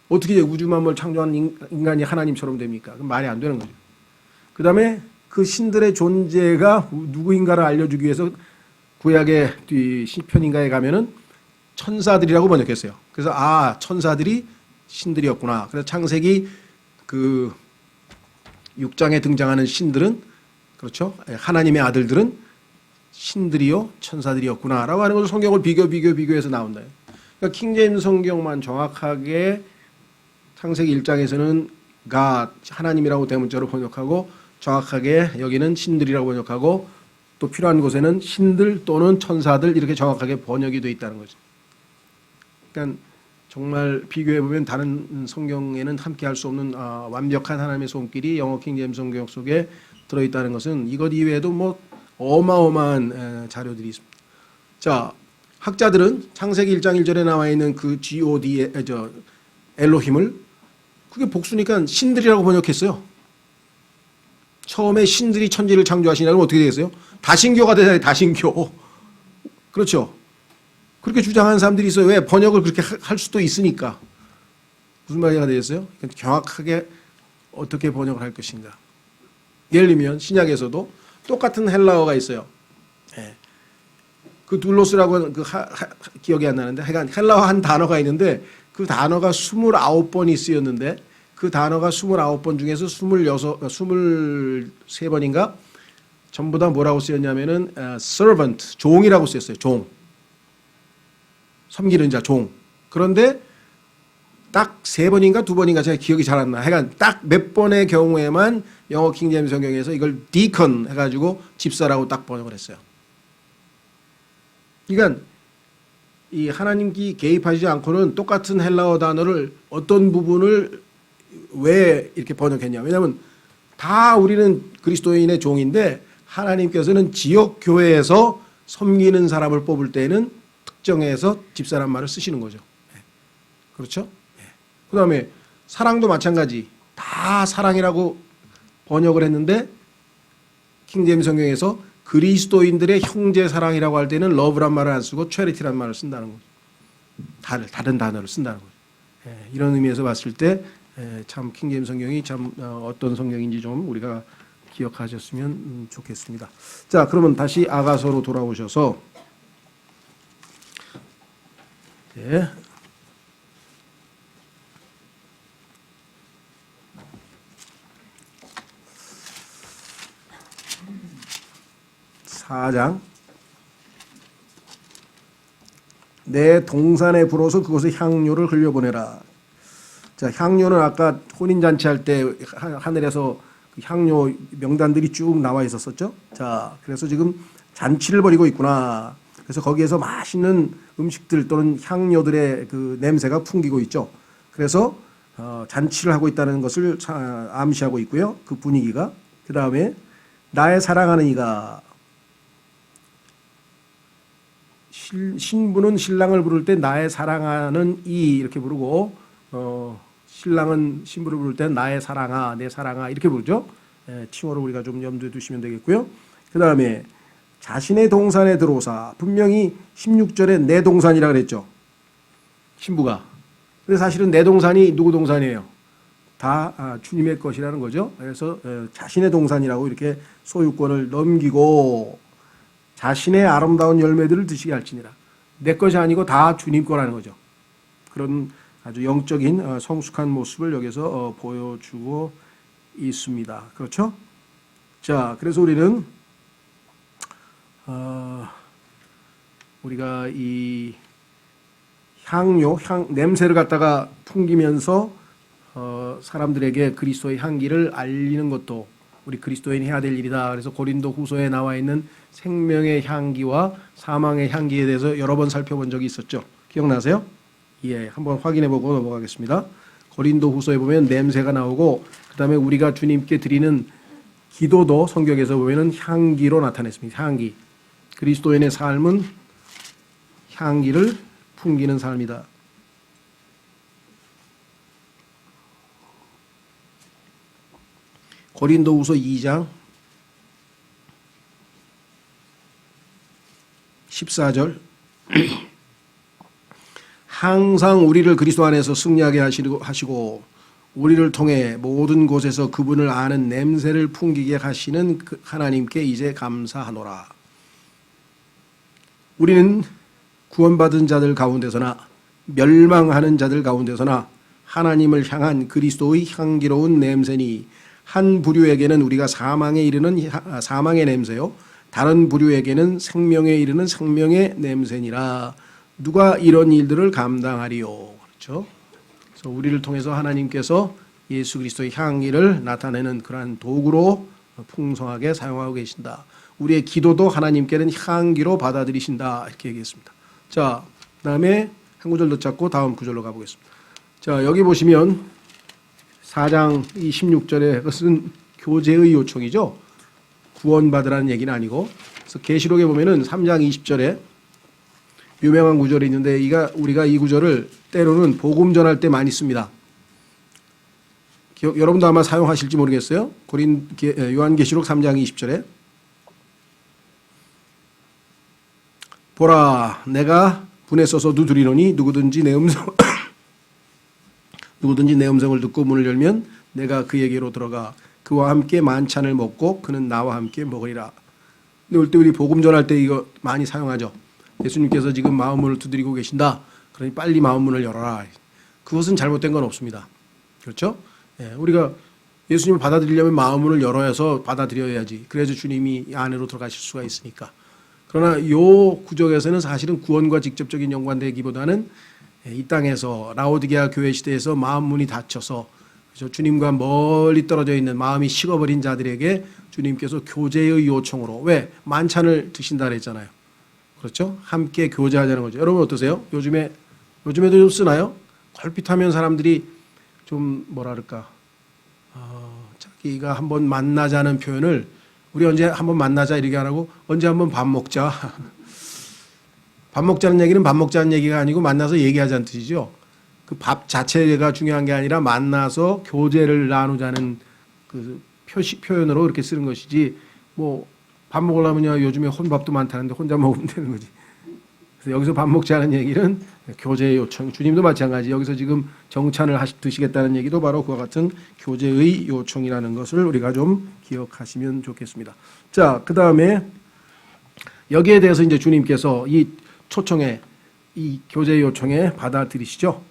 어떻게 우주 만물 창조한 인간이 하나님처럼 됩니까? 그럼 말이 안 되는 거죠. 그 다음에 그 신들의 존재가 누구인가를 알려주기 위해서 구약의 뒤 시편인가에 가면은 천사들이라고 번역했어요. 그래서 천사들이 신들이었구나. 그래서 창세기 그 6장에 등장하는 신들은, 그렇죠, 하나님의 아들들은 신들이요 천사들이었구나라고 하는 것을 성경을 비교해서 나온다. 그러니까 킹제임스 성경만 정확하게 창세기 1장에서는 하나님이라고 대문자로 번역하고, 정확하게 여기는 신들이라고 번역하고, 또 필요한 곳에는 신들 또는 천사들 이렇게 정확하게 번역이 되어 있다는 거죠. 그러니까 정말 비교해보면 다른 성경에는 함께 할 수 없는 완벽한 하나님의 손길이 영어 킹제임스 성경 속에 들어있다는 것은 이것 이외에도 뭐 어마어마한 자료들이 있습니다. 자, 학자들은 창세기 1장 1절에 나와 있는 그 God의 엘로힘을, 그게 복수니까 신들이라고 번역했어요. 처음에 신들이 천지를 창조하시냐면 어떻게 되겠어요? 다신교가 되잖아요. 다신교. 그렇죠. 그렇게 주장하는 사람들이 있어요. 왜? 번역을 그렇게 할 수도 있으니까. 무슨 말이가 되겠어요? 정확하게 어떻게 번역을 할 것인가. 예를 들면 신약에서도 똑같은 헬라어가 있어요. 그 둘로스라고 하는 기억이 안 나는데, 하여간 헬라어 한 단어가 있는데 그 단어가 29번이 쓰였는데, 그 단어가 29번 중에서 23번인가 전부 다 뭐라고 쓰였냐면은 servant, 종이라고 쓰였어요. 종. 섬기는 자, 종. 그런데 딱 3번인가 2번인가 제가 기억이 잘 안 나. 하여간 딱 몇 번의 경우에만 영어 킹제임스 성경에서 이걸 deacon 해가지고 집사라고 딱 번역을 했어요. 그러니까 이 하나님께 개입하지 않고는 똑같은 헬라어 단어를 어떤 부분을 왜 이렇게 번역했냐. 왜냐하면 다 우리는 그리스도인의 종인데 하나님께서는 지역 교회에서 섬기는 사람을 뽑을 때는 특정해서 집사란 말을 쓰시는 거죠. 그렇죠? 그 다음에 사랑도 마찬가지. 다 사랑이라고 번역을 했는데 킹제임스 성경에서 그리스도인들의 형제 사랑이라고 할 때는 love란 말을 안 쓰고 charity란 말을 쓴다는 거죠. 다른 단어를 쓴다는 거죠. 이런 의미에서 봤을 때 참 킹제임스 성경이 참 어떤 성경인지 좀 우리가 기억하셨으면 좋겠습니다. 자, 그러면 다시 아가서로 돌아오셔서 4장. 내 동산에 불어서 그곳에 향료를 흘려보내라. 자, 향료는 아까 혼인잔치 할 때 하늘에서 향료 명단들이 쭉 나와 있었었죠. 자, 그래서 지금 잔치를 벌이고 있구나. 그래서 거기에서 맛있는 음식들 또는 향료들의 그 냄새가 풍기고 있죠. 그래서 잔치를 하고 있다는 것을 암시하고 있고요. 그 분위기가. 그 다음에 나의 사랑하는 이가, 신부는 신랑을 부를 때 나의 사랑하는 이 이렇게 부르고, 신랑은 신부를 부를 때 나의 사랑아, 내 사랑아 이렇게 부르죠. 칭호를 우리가 좀 염두에 두시면 되겠고요. 그 다음에 자신의 동산에 들어오사, 분명히 16절에 내 동산이라고 그랬죠. 신부가. 근데 사실은 내 동산이 누구 동산이에요? 다 주님의 것이라는 거죠. 그래서 자신의 동산이라고 이렇게 소유권을 넘기고 자신의 아름다운 열매들을 드시게 할지니라. 내 것이 아니고 다 주님 거라는 거죠. 그런 아주 영적인 성숙한 모습을 여기서 보여주고 있습니다. 그렇죠? 자, 그래서 우리는 우리가 이 냄새를 갖다가 풍기면서 사람들에게 그리스도의 향기를 알리는 것도 우리 그리스도인이 해야 될 일이다. 그래서 고린도 후서에 나와 있는 생명의 향기와 사망의 향기에 대해서 여러 번 살펴본 적이 있었죠. 기억나세요? 예, 한번 확인해보고 넘어가겠습니다. 고린도 후서에 보면 냄새가 나오고, 그 다음에 우리가 주님께 드리는 기도도 성경에서 보면 향기로 나타냈습니다. 향기. 그리스도인의 삶은 향기를 풍기는 삶이다. 고린도후서 2장 14절 항상 우리를 그리스도 안에서 승리하게 하시고 우리를 통해 모든 곳에서 그분을 아는 냄새를 풍기게 하시는 그 하나님께 이제 감사하노라. 우리는 구원받은 자들 가운데서나 멸망하는 자들 가운데서나 하나님을 향한 그리스도의 향기로운 냄새니 한 부류에게는 우리가 사망에 이르는 사망의 냄새요 다른 부류에게는 생명에 이르는 생명의 냄새니라. 누가 이런 일들을 감당하리요. 그렇죠? 그래서 우리를 통해서 하나님께서 예수 그리스도의 향기를 나타내는 그러한 도구로 풍성하게 사용하고 계신다. 우리의 기도도 하나님께는 향기로 받아들이신다. 이렇게 얘기했습니다. 자, 그다음에 한 구절 더 찾고 다음 구절로 가보겠습니다. 자, 여기 보시면 4장 26절에 그것은 교제의 요청이죠. 구원받으라는 얘기는 아니고. 그래서 계시록에 보면은 3장 20절에 유명한 구절이 있는데 우리가 이 구절을 때로는 복음 전할 때 많이 씁니다. 여러분도 아마 사용하실지 모르겠어요. 요한계시록 3장 20절에 보라 내가 분에 써서 두드리노니 누구든지 내 음성을 듣고 문을 열면 내가 그에게로 들어가 그와 함께 만찬을 먹고 그는 나와 함께 먹으리라. 근데 올 때 우리 복음 전할 때 이거 많이 사용하죠. 예수님께서 지금 마음문을 두드리고 계신다. 그러니 빨리 마음문을 열어라. 그것은 잘못된 건 없습니다. 그렇죠? 예, 우리가 예수님을 받아들이려면 마음문을 열어서 받아들여야지. 그래서 주님이 안으로 들어가실 수가 있으니까. 그러나 이 구절에서는 사실은 구원과 직접적인 연관되기보다는 이 땅에서 라오디게아 교회 시대에서 마음문이 닫혀서 주님과 멀리 떨어져 있는 마음이 식어버린 자들에게 주님께서 교제의 요청으로 왜? 만찬을 드신다 그랬잖아요. 그렇죠? 함께 교제하자는 거죠. 여러분 어떠세요? 요즘에도 좀 쓰나요? 걸핏하면 사람들이 좀 뭐랄까 자기가 한번 만나자는 표현을 우리 언제 한번 만나자 이렇게 안 하고 언제 한번 밥 먹자. 밥 먹자는 얘기는 밥 먹자는 얘기가 아니고 만나서 얘기하자는 뜻이죠. 그 밥 자체가 중요한 게 아니라 만나서 교제를 나누자는 그 표현으로 이렇게 쓰는 것이지 뭐 밥 먹으려면요 요즘에 혼밥도 많다는데 혼자 먹으면 되는 거지. 그래서 여기서 밥 먹자는 얘기는 교제의 요청. 주님도 마찬가지. 여기서 지금 정찬을 드시겠다는 얘기도 바로 그와 같은 교제의 요청이라는 것을 우리가 좀 기억하시면 좋겠습니다. 자, 그 다음에 여기에 대해서 이제 주님께서 이 초청에 이 교제의 요청에 받아들이시죠.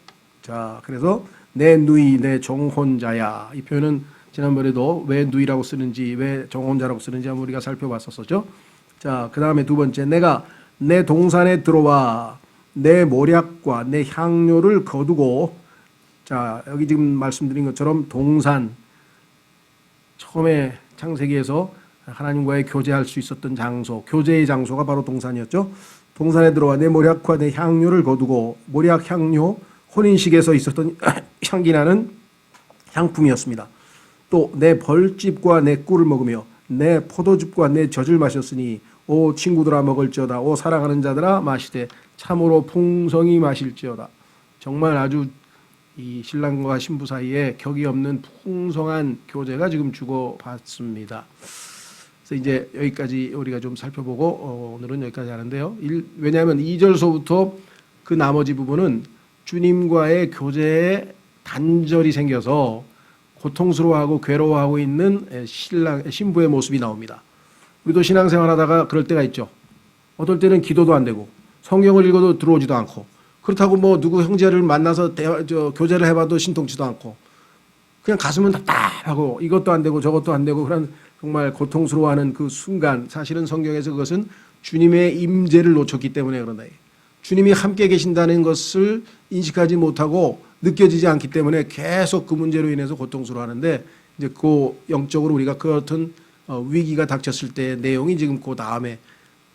자, 그래서 내 누이 내 정혼자야. 이 표현은 지난번에도 왜 누이라고 쓰는지 왜 정혼자라고 쓰는지 한번 우리가 살펴봤었죠. 자, 그 다음에 두 번째 내가 내 동산에 들어와 내 모략과 내 향료를 거두고 자 여기 지금 말씀드린 것처럼 동산 처음에 창세기에서 하나님과의 교제할 수 있었던 장소 교제의 장소가 바로 동산이었죠. 동산에 들어와 내 모략과 내 향료를 거두고 모략 향료 혼인식에서 있었던 향기나는 향품이었습니다. 또 내 벌집과 내 꿀을 먹으며 내 포도즙과 내 젖을 마셨으니 오 친구들아 먹을지어다 오 사랑하는 자들아 마시되 참으로 풍성히 마실지어다. 정말 아주 이 신랑과 신부 사이에 격이 없는 풍성한 교제가 지금 주고받습니다. 그래서 이제 여기까지 우리가 좀 살펴보고 오늘은 여기까지 하는데요. 왜냐하면 2절서부터 그 나머지 부분은 주님과의 교제에 단절이 생겨서 고통스러워하고 괴로워하고 있는 신부의 모습이 나옵니다. 우리도 신앙생활하다가 그럴 때가 있죠. 어떨 때는 기도도 안 되고 성경을 읽어도 들어오지도 않고 그렇다고 뭐 누구 형제를 만나서 교제를 해봐도 신통치도 않고 그냥 가슴은 답답하고 이것도 안 되고 저것도 안 되고 그런 정말 고통스러워하는 그 순간 사실은 성경에서 그것은 주님의 임재를 놓쳤기 때문에 그런다. 주님이 함께 계신다는 것을 인식하지 못하고 느껴지지 않기 때문에 계속 그 문제로 인해서 고통스러워하는데 이제 그 영적으로 우리가 그렇던 위기가 닥쳤을 때의 내용이 지금 그 다음에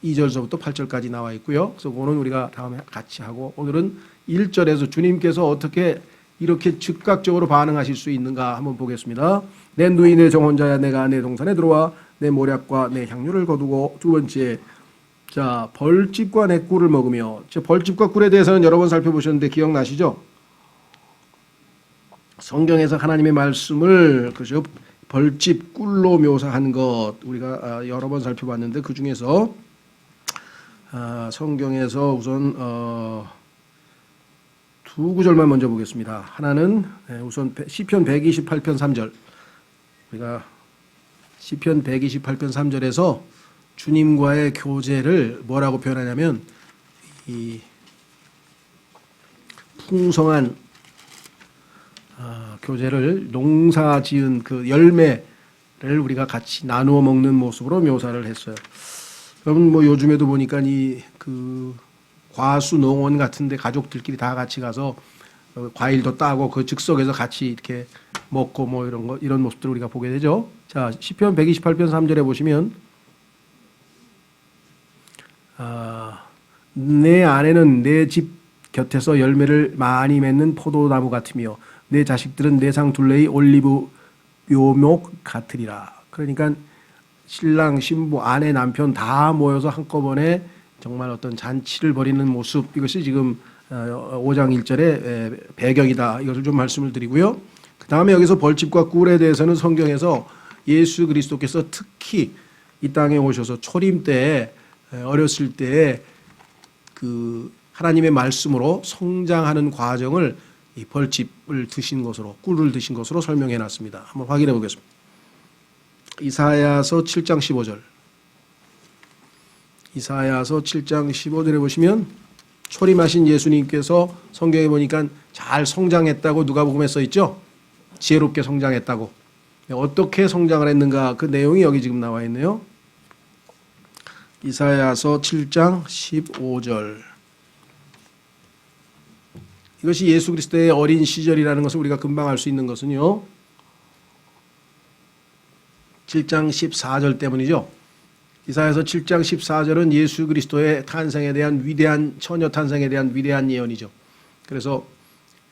2절서부터 8절까지 나와 있고요. 그래서 그거는 우리가 다음에 같이 하고 오늘은 1절에서 주님께서 어떻게 이렇게 즉각적으로 반응하실 수 있는가 한번 보겠습니다. 내 누이 내 정혼자야 내가 내 동산에 들어와 내 모략과 내 향료를 거두고 두 번째 자 벌집과 내 꿀을 먹으며 벌집과 꿀에 대해서는 여러 번 살펴보셨는데 기억나시죠? 성경에서 하나님의 말씀을 그죠 벌집 꿀로 묘사한 것 우리가 여러 번 살펴봤는데 그 중에서 성경에서 우선 두 구절만 먼저 보겠습니다. 하나는 우선 시편 128편 3절. 우리가 시편 128편 3절에서 주님과의 교제를 뭐라고 표현하냐면 이 풍성한 교제를 농사 지은 그 열매를 우리가 같이 나누어 먹는 모습으로 묘사를 했어요. 여러분 뭐 요즘에도 보니까 이 그 과수 농원 같은데 가족들끼리 다 같이 가서 과일도 따고 그 즉석에서 같이 이렇게 먹고 뭐 이런 모습들을 우리가 보게 되죠. 자, 시편 128편 3절에 보시면 내 아내는 내 집 곁에서 열매를 많이 맺는 포도나무 같으며 내 자식들은 내 상 둘레의 올리브 묘목 같으리라. 그러니까 신랑, 신부, 아내, 남편 다 모여서 한꺼번에 정말 어떤 잔치를 벌이는 모습, 이것이 지금 5장 1절의 배경이다. 이것을 좀 말씀을 드리고요. 그 다음에 여기서 벌집과 꿀에 대해서는 성경에서 예수 그리스도께서 특히 이 땅에 오셔서 초림 때에 어렸을 때에 그 하나님의 말씀으로 성장하는 과정을 이 벌집을 드신 것으로, 꿀을 드신 것으로 설명해 놨습니다. 한번 확인해 보겠습니다. 이사야서 7장 15절. 이사야서 7장 15절에 보시면 초림하신 예수님께서 성경에 보니까 잘 성장했다고 누가복음에 써 있죠. 지혜롭게 성장했다고. 어떻게 성장을 했는가 그 내용이 여기 지금 나와 있네요. 이사야서 7장 15절. 이것이 예수 그리스도의 어린 시절이라는 것을 우리가 금방 알 수 있는 것은요. 7장 14절 때문이죠. 이사야서 7장 14절은 예수 그리스도의 탄생에 대한 위대한 처녀 탄생에 대한 위대한 예언이죠. 그래서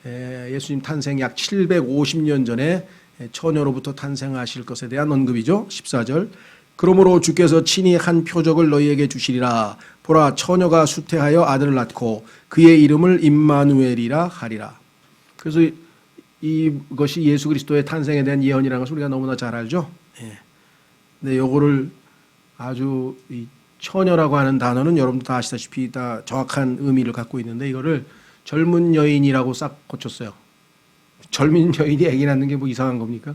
예수님 탄생 약 750년 전에 처녀로부터 탄생하실 것에 대한 언급이죠. 14절. 그러므로 주께서 친히 한 표적을 너희에게 주시리라. 보라 처녀가 수태하여 아들을 낳고 그의 이름을 임마누엘이라 하리라. 그래서 이것이 예수 그리스도의 탄생에 대한 예언이라는 것을 우리가 너무나 잘 알죠. 근데 요거를 아주 이 처녀라고 하는 단어는 여러분도 다 아시다시피 다 정확한 의미를 갖고 있는데 이거를 젊은 여인이라고 싹 고쳤어요. 젊은 여인이 아기 낳는 게 뭐 이상한 겁니까?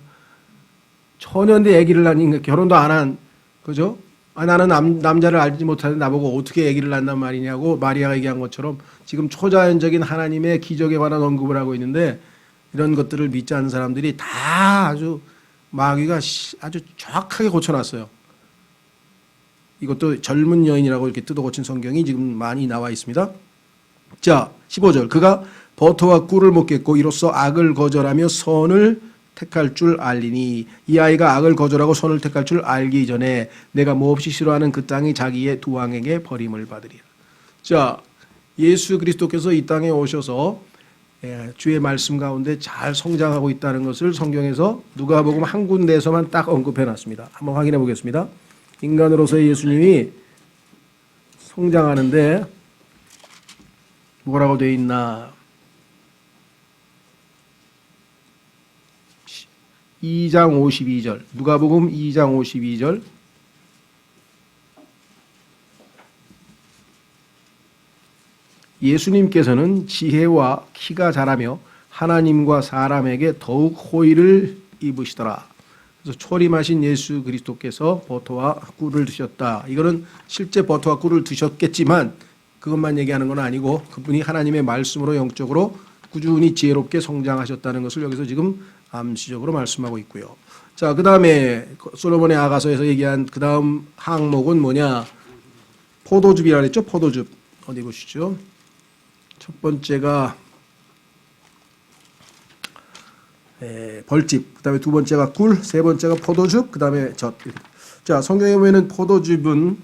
처녀인데 아기를 낳으니까 결혼도 안 한 그죠? 나는 남자를 알지 못하는 나보고 어떻게 아기를 낳는단 말이냐고 마리아가 얘기한 것처럼 지금 초자연적인 하나님의 기적에 관한 언급을 하고 있는데 이런 것들을 믿지 않는 사람들이 다 아주 마귀가 아주 정확하게 고쳐놨어요. 이것도 젊은 여인이라고 이렇게 뜯어 고친 성경이 지금 많이 나와 있습니다. 자, 15절. 그가 버터와 꿀을 먹겠고 이로써 악을 거절하며 선을 택할 줄 알리니 이 아이가 악을 거절하고 선을 택할 줄 알기 전에 내가 몹시 싫어하는 그 땅이 자기의 두 왕에게 버림을 받으리라. 자, 예수 그리스도께서 이 땅에 오셔서 주의 말씀 가운데 잘 성장하고 있다는 것을 성경에서 누가복음 한 군데에서만 딱 언급해 놨습니다. 한번 확인해 보겠습니다. 인간으로서의 예수님이 성장하는데 뭐라고 되어 있나? 2장 52절. 누가복음 2장 52절. 예수님께서는 지혜와 키가 자라며 하나님과 사람에게 더욱 호의를 입으시더라. 그래서 초림하신 예수 그리스도께서 버터와 꿀을 드셨다. 이거는 실제 버터와 꿀을 드셨겠지만 그것만 얘기하는 건 아니고 그분이 하나님의 말씀으로 영적으로 꾸준히 지혜롭게 성장하셨다는 것을 여기서 지금 암시적으로 말씀하고 있고요. 자, 그 다음에 솔로몬의 아가서에서 얘기한 그 다음 항목은 뭐냐? 포도즙이라 그랬죠? 포도즙. 어디 보시죠? 첫 번째가 벌집, 그 다음에 두 번째가 꿀, 세 번째가 포도즙, 그 다음에 젖. 자, 성경에 보면 포도즙은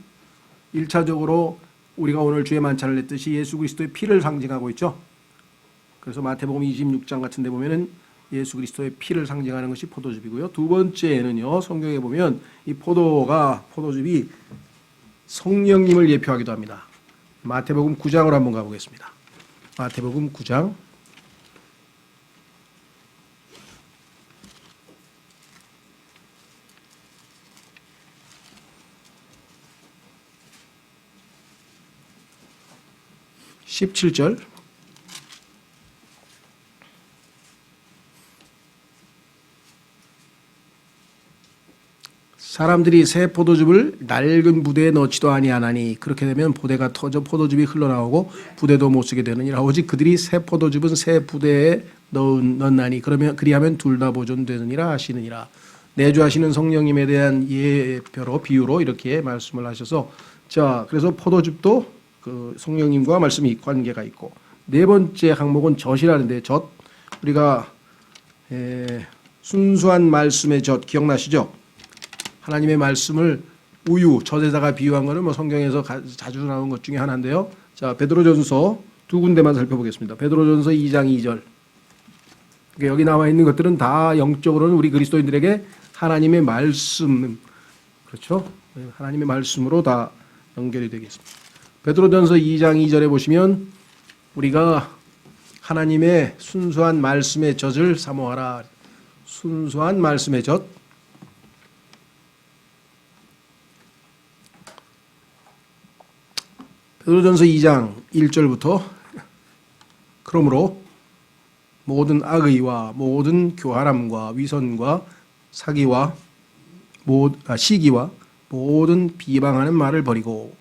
1차적으로 우리가 오늘 주의 만찬을 냈듯이 예수 그리스도의 피를 상징하고 있죠. 그래서 마태복음 26장 같은 데 보면은 예수 그리스도의 피를 상징하는 것이 포도즙이고요. 두 번째는요, 성경에 보면 이 포도즙이 성령님을 예표하기도 합니다. 마태복음 9장으로 한번 가보겠습니다. 마태복음 9장. (17절) 사람들이 새 포도즙을 낡은 부대에 넣지도 아니하나니 그렇게 되면 부대가 터져 포도즙이 흘러나오고 부대도 못 쓰게 되느니라. 오직 그들이 새 포도즙은 새 부대에 넣나니 그러면 그리하면 둘 다 보존되느니라 하시느니라. 내주하시는 성령님에 대한 예표로 비유로 이렇게 말씀을 하셔서 자 그래서 포도즙도 그 성령님과 말씀이 관계가 있고 네 번째 항목은 젖이라는데 젖 우리가 순수한 말씀의 젖 기억나시죠? 하나님의 말씀을 우유 젖에다가 비유한 거는 뭐 성경에서 자주 나오는 것 중에 하나인데요. 자 베드로전서 두 군데만 살펴보겠습니다. 베드로전서 2장 2절. 여기 나와 있는 것들은 다 영적으로는 우리 그리스도인들에게 하나님의 말씀 그렇죠? 하나님의 말씀으로 다 연결이 되겠습니다. 베드로전서 2장 2절에 보시면 우리가 하나님의 순수한 말씀의 젖을 사모하라. 순수한 말씀의 젖. 베드로전서 2장 1절부터 그러므로 모든 악의와 모든 교활함과 위선과 사기와 시기와 모든 비방하는 말을 버리고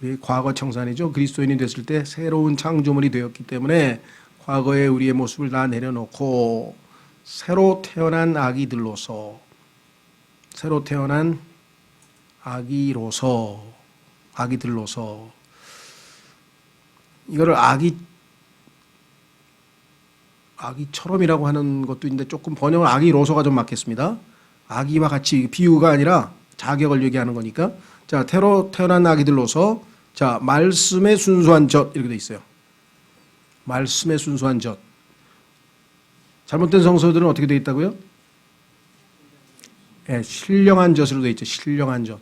우리 과거 청산이죠. 그리스도인이 됐을 때 새로운 창조물이 되었기 때문에 과거의 우리의 모습을 다 내려놓고 새로 태어난 아기들로서 새로 태어난 아기들로서 이거를 아기처럼이라고 하는 것도 있는데 조금 번역은 아기로서가 좀 맞겠습니다. 아기와 같이 비유가 아니라 자격을 얘기하는 거니까 자 새로 태어난 아기들로서 자 말씀의 순수한 젖 이렇게 돼 있어요. 말씀의 순수한 젖. 잘못된 성서들은 어떻게 돼 있다고요? 네, 신령한 젖으로 돼 있죠. 신령한 젖.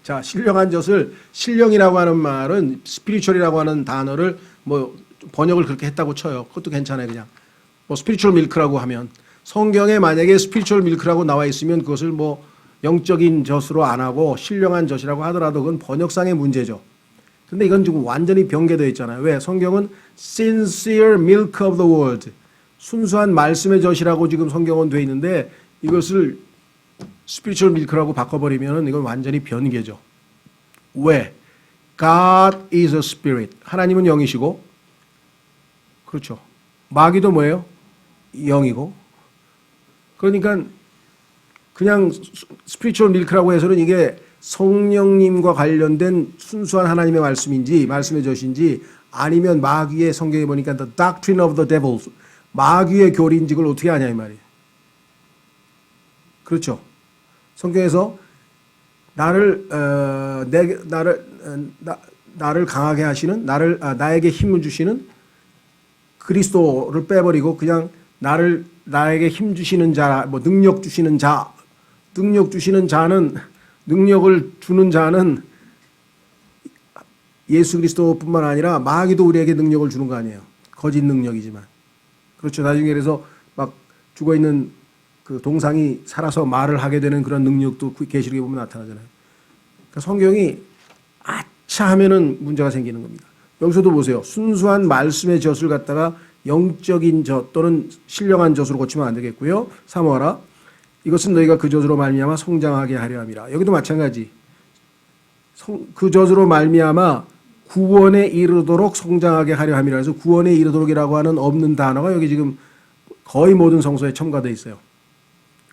자, 신령한 젖을 신령이라고 하는 말은 스피리추얼이라고 하는 단어를 뭐 번역을 그렇게 했다고 쳐요. 그것도 괜찮아요, 그냥. 뭐 스피리추얼 밀크라고 하면 성경에 만약에 스피리추얼 밀크라고 나와 있으면 그것을 뭐 영적인 젖으로 안 하고 신령한 젖이라고 하더라도 그건 번역상의 문제죠. 근데 이건 지금 완전히 변개되어 있잖아요. 왜? 성경은 sincere milk of the word. 순수한 말씀의 젖이라고 지금 성경은 되어 있는데 이것을 스피리추얼 밀크라고 바꿔버리면 이건 완전히 변개죠. 왜? God is a spirit. 하나님은 영이시고 그렇죠. 마귀도 뭐예요? 영이고 그러니까 그냥 스피리추얼 밀크라고 해서는 이게 성령님과 관련된 순수한 하나님의 말씀인지 말씀의 젖인지 아니면 마귀의 성경에 보니까 the doctrine of the devil 마귀의 교리인지 그걸 어떻게 아냐 이 말이에요. 그렇죠. 성경에서 나를 강하게 하시는 나에게 힘을 주시는 그리스도를 빼버리고 그냥 나에게 힘 주시는 자, 뭐 능력 주시는 자는 능력을 주는 자는 예수 그리스도뿐만 아니라 마귀도 우리에게 능력을 주는 거 아니에요. 거짓 능력이지만. 그렇죠. 나중에 그래서 막 죽어 있는 그 동상이 살아서 말을 하게 되는 그런 능력도 계시록에 보면 나타나잖아요. 그러니까 성경이 아차 하면은 문제가 생기는 겁니다. 여기서도 보세요. 순수한 말씀의 젖을 갖다가 영적인 젖 또는 신령한 젖으로 고치면 안 되겠고요. 사모하라. 이것은 너희가 그 젖으로 말미암아 성장하게 하려 함이라. 여기도 마찬가지. 그 젖으로 말미암아 구원에 이르도록 성장하게 하려 함이라. 해서 구원에 이르도록이라고 하는 없는 단어가 여기 지금 거의 모든 성서에 첨가되어 있어요.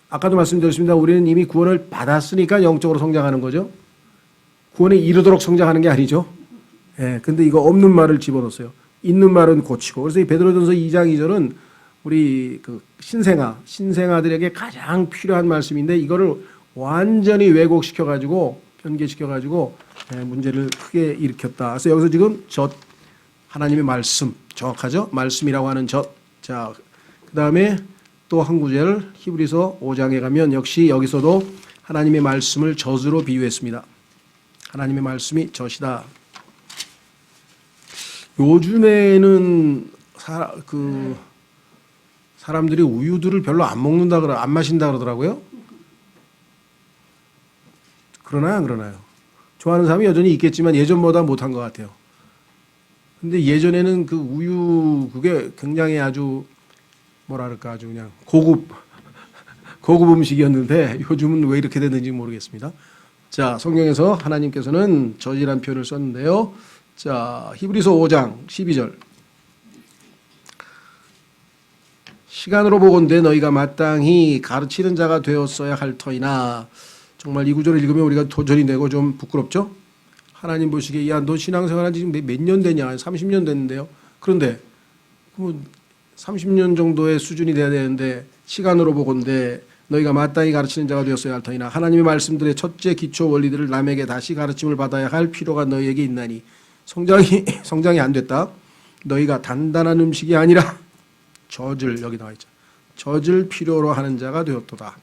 아까도 말씀드렸습니다. 우리는 이미 구원을 받았으니까 영적으로 성장하는 거죠. 구원에 이르도록 성장하는 게 아니죠. 예, 근데 이거 없는 말을 집어넣었어요. 있는 말은 고치고. 그래서 이 베드로전서 2장 2절은 우리 그 신생아들에게 가장 필요한 말씀인데 이거를 완전히 왜곡시켜가지고 변개시켜가지고 문제를 크게 일으켰다. 그래서 여기서 지금 젖 하나님의 말씀 정확하죠? 말씀이라고 하는 젖. 자, 그 다음에 또 한 구절 히브리서 5장에 가면 역시 여기서도 하나님의 말씀을 젖으로 비유했습니다. 하나님의 말씀이 젖이다. 요즘에는 사람들이 우유들을 별로 안 마신다 그러더라고요. 그러나요, 안 그러나요? 좋아하는 사람이 여전히 있겠지만 예전보다 못한 것 같아요. 근데 예전에는 그 우유 그게 굉장히 아주 뭐랄까 아주 그냥 고급 고급 음식이었는데 요즘은 왜 이렇게 됐는지 모르겠습니다. 자, 성경에서 하나님께서는 저지란 표현을 썼는데요. 자, 히브리서 5장 12절. 시간으로 보건대 너희가 마땅히 가르치는 자가 되었어야 할 터이나. 정말 이 구절을 읽으면 우리가 도전이 되고 좀 부끄럽죠? 하나님 보시기에 야, 너 신앙생활 한 지 지금 몇 년 되냐? 30년 됐는데요. 그런데 30년 정도의 수준이 돼야 되는데 시간으로 보건대 너희가 마땅히 가르치는 자가 되었어야 할 터이나 하나님의 말씀들의 첫째 기초 원리들을 남에게 다시 가르침을 받아야 할 필요가 너희에게 있나니 성장이 안 됐다. 너희가 단단한 음식이 아니라 젖을, 여기 나와 있죠. 젖을 필요로 하는 자가 되었도다.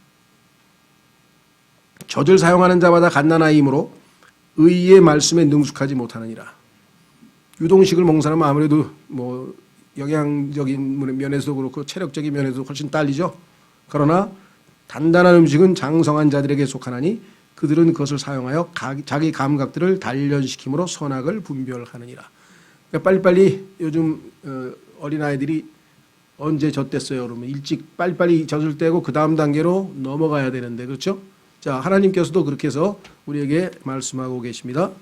젖을 사용하는 자마다 갓난아이이므로 의의 말씀에 능숙하지 못하느니라. 유동식을 먹는 사람은 아무래도 뭐 영양적인 면에서도 그렇고 체력적인 면에서도 훨씬 딸리죠. 그러나 단단한 음식은 장성한 자들에게 속하나니 그들은 그것을 사용하여 자기 감각들을 단련시킴으로 선악을 분별하느니라. 그러니까 빨리빨리 요즘 어린아이들이 언제 젖댔어요? 그러면 일찍 빨리빨리 젖을 떼고 그 다음 단계로 넘어가야 되는데, 그렇죠? 자, 하나님께서도 그렇게 해서 우리에게 말씀하고 계십니다.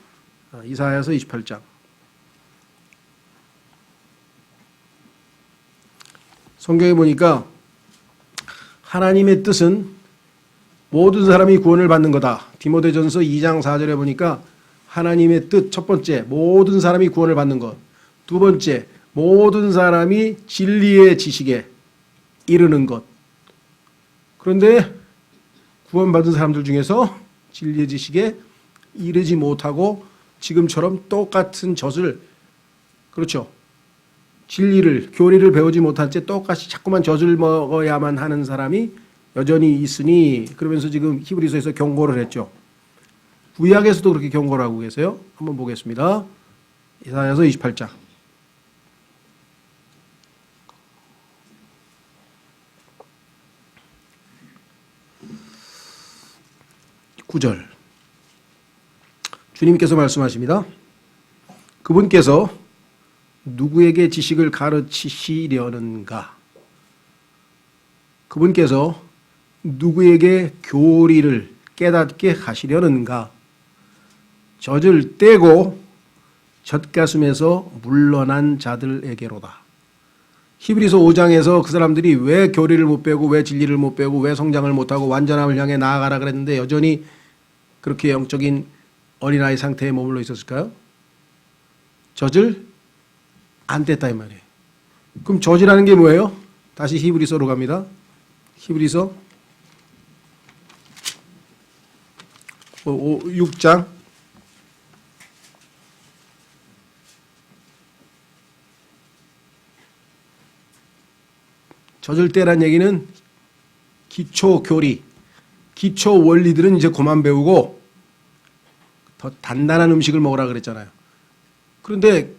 이사야서 28장. 성경에 보니까 하나님의 뜻은 모든 사람이 구원을 받는 거다. 디모데전서 2장 4절에 보니까 하나님의 뜻 첫 번째, 모든 사람이 구원을 받는 것. 두 번째, 모든 사람이 진리의 지식에 이르는 것. 그런데 구원받은 사람들 중에서 진리의 지식에 이르지 못하고 지금처럼 똑같은 젖을, 그렇죠, 진리를, 교리를 배우지 못한 채 똑같이 자꾸만 젖을 먹어야만 하는 사람이 여전히 있으니, 그러면서 지금 히브리서에서 경고를 했죠. 구약에서도 그렇게 경고를 하고 계세요. 한번 보겠습니다. 이사야서 28장. 9절. 주님께서 말씀하십니다. 그분께서 누구에게 지식을 가르치시려는가? 그분께서 누구에게 교리를 깨닫게 하시려는가? 젖을 떼고 젖가슴에서 물러난 자들에게로다. 히브리서 5장에서 그 사람들이 왜 교리를 못 배우고 왜 진리를 못 배우고 왜 성장을 못하고 완전함을 향해 나아가라 그랬는데 여전히 그렇게 영적인 어린아이 상태에 머물러 있었을까요? 젖을 안 뗐다 이 말이에요. 그럼 젖이라는 게 뭐예요? 다시 히브리서로 갑니다. 히브리서 6장 '젖을 떼란 얘기는 기초 교리, 기초 원리들은 이제 그만 배우고 더 단단한 음식을 먹으라 그랬잖아요. 그런데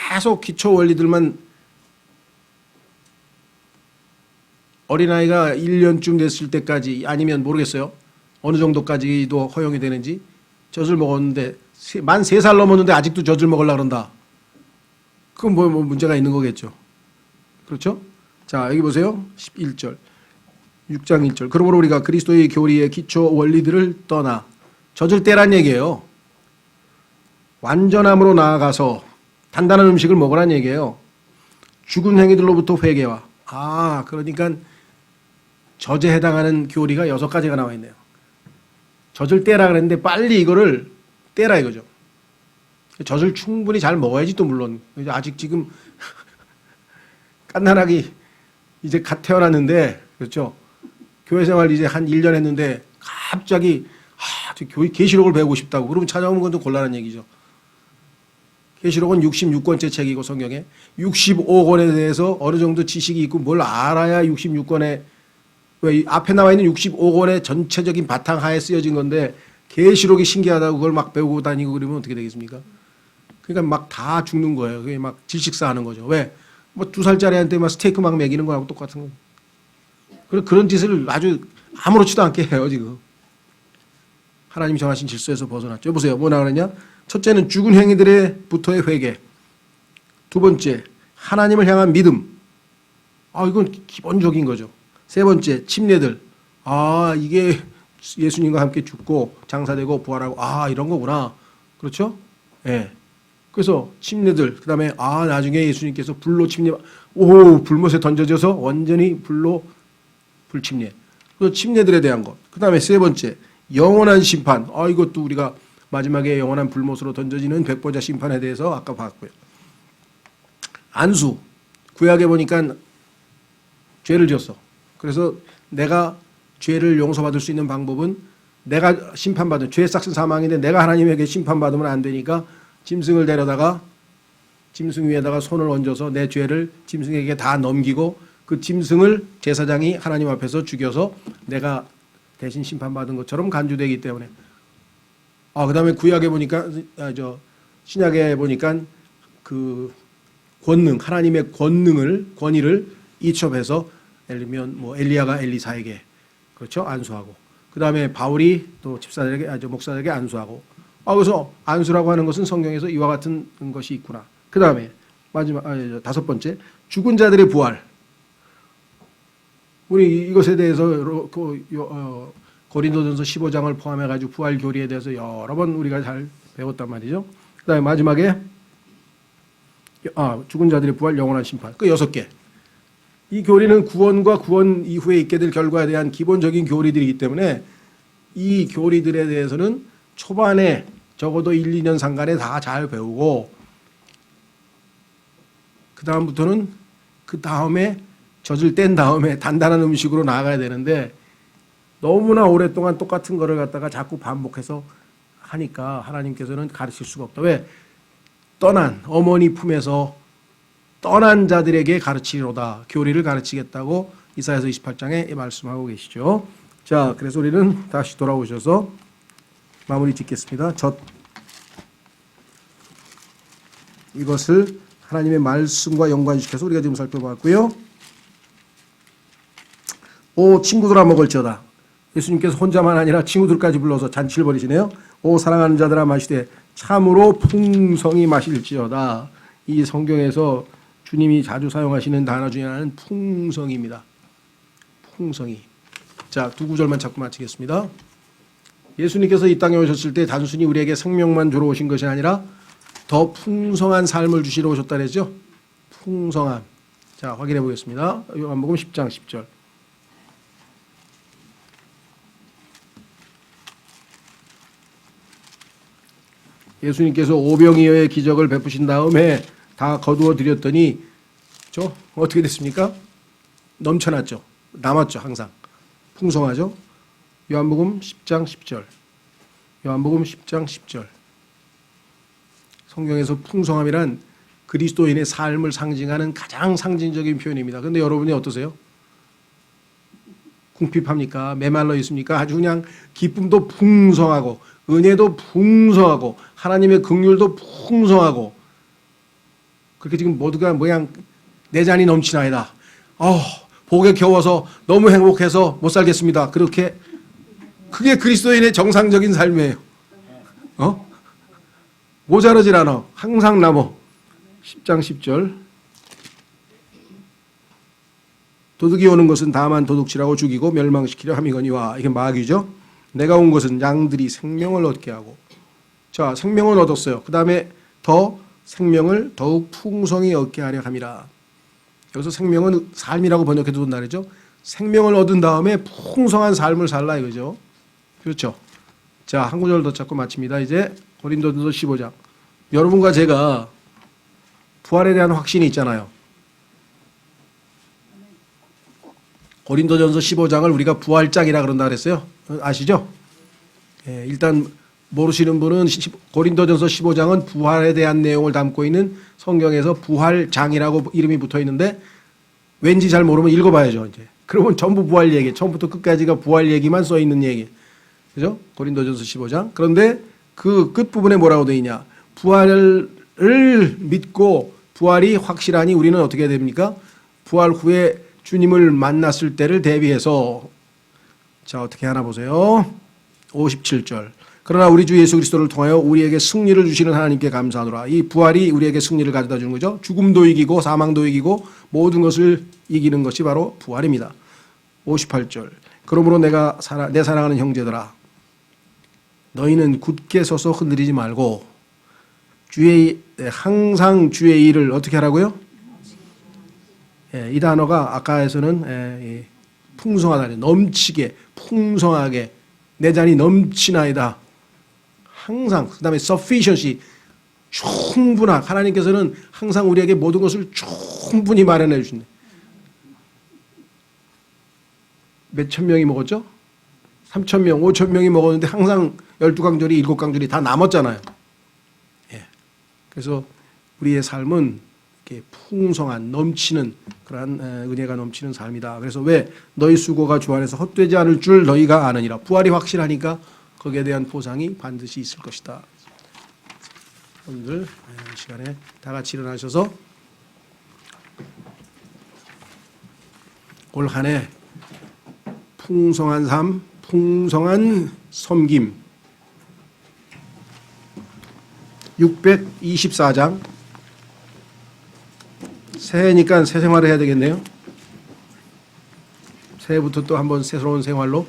계속 기초 원리들만 어린아이가 1년쯤 됐을 때까지, 아니면 모르겠어요, 어느 정도까지도 허용이 되는지, 젖을 먹었는데 만 3살 넘었는데 아직도 젖을 먹으려고 그런다. 그건 뭐 문제가 있는 거겠죠. 그렇죠? 자, 여기 보세요. 11절. 6장 1절. 그러므로 우리가 그리스도의 교리의 기초 원리들을 떠나, 젖을 떼란 얘기예요. 완전함으로 나아가서 단단한 음식을 먹으란 얘기예요. 죽은 행위들로부터 회개와. 그러니까 젖에 해당하는 교리가 6가지가 나와 있네요. 젖을 떼라 그랬는데 빨리 이거를 떼라 이거죠. 젖을 충분히 잘 먹어야지 또 물론. 아직 지금 갓난아기 이제 갓 태어났는데, 그렇죠? 교회 생활 이제 한 1년 했는데 갑자기 계시록을 배우고 싶다고 그러면 찾아오는 건 좀 곤란한 얘기죠. 계시록은 66권째 책이고 성경에 65권에 대해서 어느 정도 지식이 있고 뭘 알아야 66권에, 왜 앞에 나와 있는 65권의 전체적인 바탕하에 쓰여진 건데 계시록이 신기하다고 그걸 막 배우고 다니고 그러면 어떻게 되겠습니까? 그러니까 막 다 죽는 거예요. 그게 막 질식사 하는 거죠. 왜? 뭐 2살짜리한테 막 스테이크 막 먹이는 거하고 똑같은 거. 그런 짓을 아주 아무렇지도 않게 해요, 지금. 하나님이 정하신 질서에서 벗어났죠. 보세요. 뭐라 그러냐? 첫째는 죽은 행위들에부터의 회개. 두 번째, 하나님을 향한 믿음. 이건 기본적인 거죠. 세 번째, 침례들. 아, 이게 예수님과 함께 죽고 장사되고 부활하고 아, 이런 거구나. 그렇죠? 예. 그래서 침례들 그다음에 아, 나중에 예수님께서 불로 침례 불못에 던져져서 완전히 불로 불침례. 그래서 침례들에 대한 것. 그다음에 세 번째 영원한 심판. 아, 이것도 우리가 마지막에 영원한 불못으로 던져지는 백보자 심판에 대해서 아까 봤고요. 안수. 구약에 보니까 죄를 지었어. 그래서 내가 죄를 용서받을 수 있는 방법은 내가 심판받은 죄 삭슨 사망인데 내가 하나님에게 심판받으면 안 되니까 짐승을 데려다가 짐승 위에다가 손을 얹어서 내 죄를 짐승에게 다 넘기고 그 짐승을 제사장이 하나님 앞에서 죽여서 내가 대신 심판받은 것처럼 간주되기 때문에 그다음에 구약에 보니까 신약에 보니까 그 권능 하나님의 권위를 이첩해서 예를 들면 뭐 엘리야가 엘리사에게 그렇죠 안수하고 그다음에 바울이 또 집사들에게 목사들에게 안수하고 그래서 안수라고 하는 것은 성경에서 이와 같은 것이 있구나. 그다음에 마지막 다섯 번째 죽은 자들의 부활. 우리 이것에 대해서 고린도전서 15장을 포함해 가지고 부활 교리에 대해서 여러 번 우리가 잘 배웠단 말이죠. 그다음에 마지막에 죽은 자들의 부활, 영원한 심판. 그 6개. 이 교리는 구원과 구원 이후에 있게 될 결과에 대한 기본적인 교리들이기 때문에 이 교리들에 대해서는 초반에 적어도 1, 2년 상간에 다 잘 배우고 그 다음에 젖을 뗀 다음에 단단한 음식으로 나아가야 되는데 너무나 오랫동안 똑같은 거를 갖다가 자꾸 반복해서 하니까 하나님께서는 가르칠 수가 없다. 왜? 떠난 어머니 품에서 떠난 자들에게 가르치로다. 교리를 가르치겠다고 이사야서 28장에 말씀하고 계시죠. 자, 그래서 우리는 다시 돌아오셔서 마무리 짓겠습니다. 이것을 하나님의 말씀과 연관시켜서 우리가 지금 살펴봤고요. 오 친구들아 먹을지어다. 예수님께서 혼자만 아니라 친구들까지 불러서 잔치를 벌이시네요. 오 사랑하는 자들아 마시되 참으로 풍성히 마실지어다. 이 성경에서 주님이 자주 사용하시는 단어 중에 하나는 풍성입니다. 풍성이. 자, 두 구절만 찾고 마치겠습니다. 예수님께서 이 땅에 오셨을 때 단순히 우리에게 생명만 주러 오신 것이 아니라 더 풍성한 삶을 주시러 오셨다 그랬죠. 풍성함. 자, 확인해 보겠습니다. 요한복음 10장 10절. 예수님께서 오병이어의 기적을 베푸신 다음에 다 거두어 드렸더니 어떻게 됐습니까? 넘쳐났죠. 남았죠. 항상. 풍성하죠. 요한복음 10장 10절. 요한복음 10장 10절. 성경에서 풍성함이란 그리스도인의 삶을 상징하는 가장 상징적인 표현입니다. 그런데 여러분이 어떠세요? 궁핍합니까? 메말라 있습니까? 아주 그냥 기쁨도 풍성하고 은혜도 풍성하고 하나님의 긍휼도 풍성하고 그렇게 지금 모두가 내 잔이 넘치나이다. 복에 겨워서 너무 행복해서 못 살겠습니다. 그게 그리스도인의 정상적인 삶이에요. 모자르질 않아. 항상 남어. 10장 10절. 도둑이 오는 것은 다만 도둑질하고 죽이고 멸망시키려 함이거니와. 이게 마귀죠. 내가 온 것은 양들이 생명을 얻게 하고. 자, 생명을 얻었어요. 그 다음에 더 생명을 더욱 풍성히 얻게 하려 함이라. 여기서 생명은 삶이라고 번역해도 된다죠. 생명을 얻은 다음에 풍성한 삶을 살라 이거죠. 그렇죠. 자, 한 구절 더 찾고 마칩니다. 이제 고린도전서 15장. 여러분과 제가 부활에 대한 확신이 있잖아요. 고린도전서 15장을 우리가 부활장이라 그런다 그랬어요. 아시죠? 일단 모르시는 분은 고린도전서 15장은 부활에 대한 내용을 담고 있는 성경에서 부활장이라고 이름이 붙어 있는데 왠지 잘 모르면 읽어봐야죠. 이제 그러면 전부 부활 얘기, 처음부터 끝까지가 부활 얘기만 써 있는 얘기, 그죠? 고린도전서 15장. 그런데 그 끝부분에 뭐라고 되어 있냐? 부활을 믿고 부활이 확실하니 우리는 어떻게 해야 됩니까? 부활 후에 주님을 만났을 때를 대비해서 자, 어떻게 하나 보세요. 57절. 그러나 우리 주 예수 그리스도를 통하여 우리에게 승리를 주시는 하나님께 감사하노라. 이 부활이 우리에게 승리를 가져다 주는 거죠. 죽음도 이기고 사망도 이기고 모든 것을 이기는 것이 바로 부활입니다. 58절. 그러므로 내 사랑하는 형제들아, 너희는 굳게 서서 흔들리지 말고 항상 주의 일을 어떻게 하라고요? 이 단어가 아까에서는 풍성하다, 넘치게, 풍성하게, 내 잔이 넘치나이다. 항상. 그 다음에 sufficiency, 충분한. 하나님께서는 항상 우리에게 모든 것을 충분히 마련해 주신다. 몇천 명이 먹었죠? 3천 명, 5천 명이 먹었는데 항상 12강절이 7강절이 다 남았잖아요. 그래서 우리의 삶은 이렇게 풍성한 넘치는 그러한 은혜가 넘치는 삶이다. 그래서 왜 너희 수고가 주 안에서 헛되지 않을 줄 너희가 아느니라. 부활이 확실하니까 거기에 대한 보상이 반드시 있을 것이다. 오늘 이 시간에 다 같이 일어나셔서 올 한 해 풍성한 삶, 풍성한 섬김 624장 새해니까 새 생활을 해야 되겠네요. 새해부터 또 한번 새로운 생활로